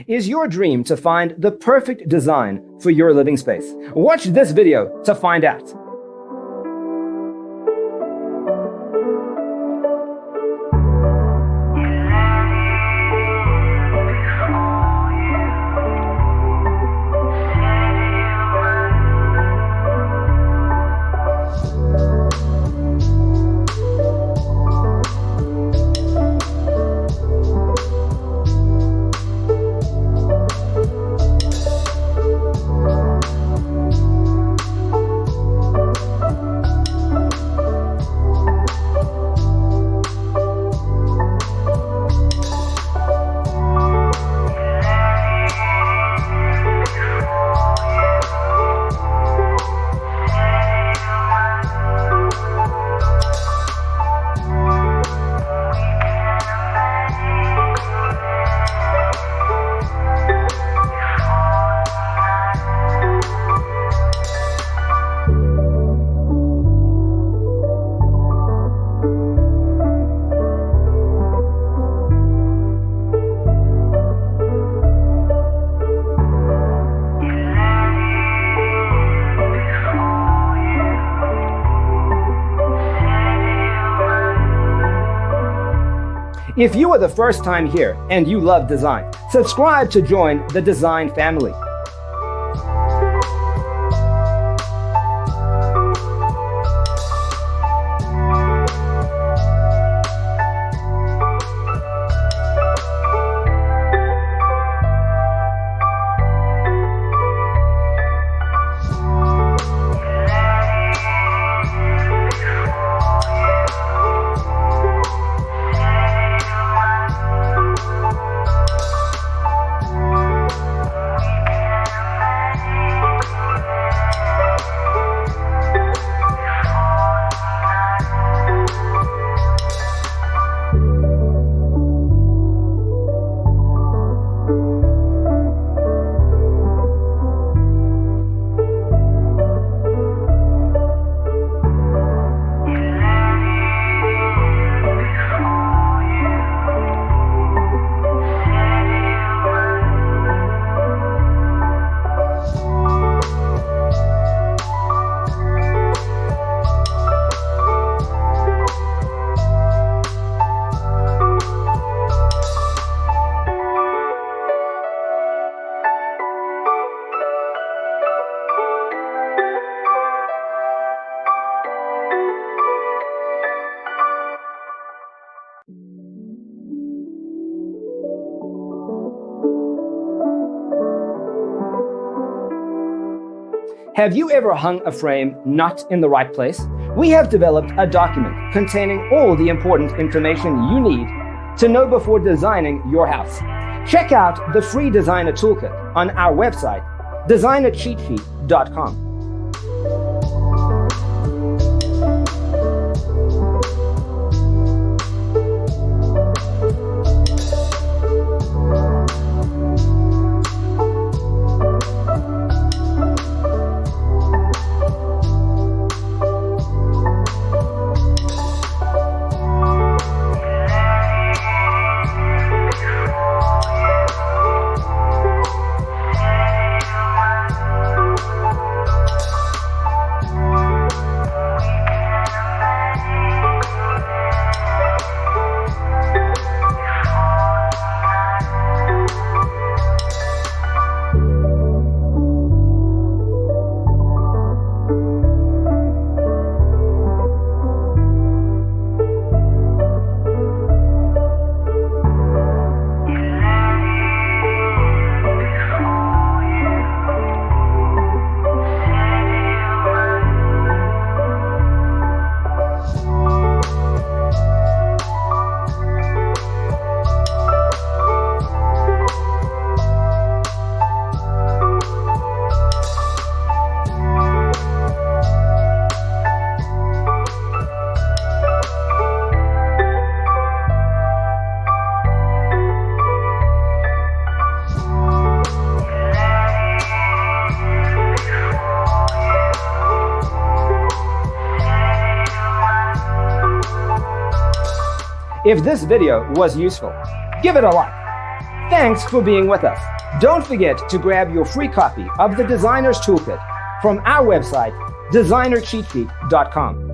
Is your dream to find the perfect design for your living space? Watch this video to find out. If you are the first time here and you love design, subscribe to join the design family. Have you ever hung a frame not in the right place? We have developed a document containing all the important information you need to know before designing your house. Check out the free designer toolkit on our website, designercheatsheet.com. If this video was useful, give it a like. Thanks for being with us. Don't forget to grab your free copy of the Designer's Toolkit from our website, designercheatsheet.com.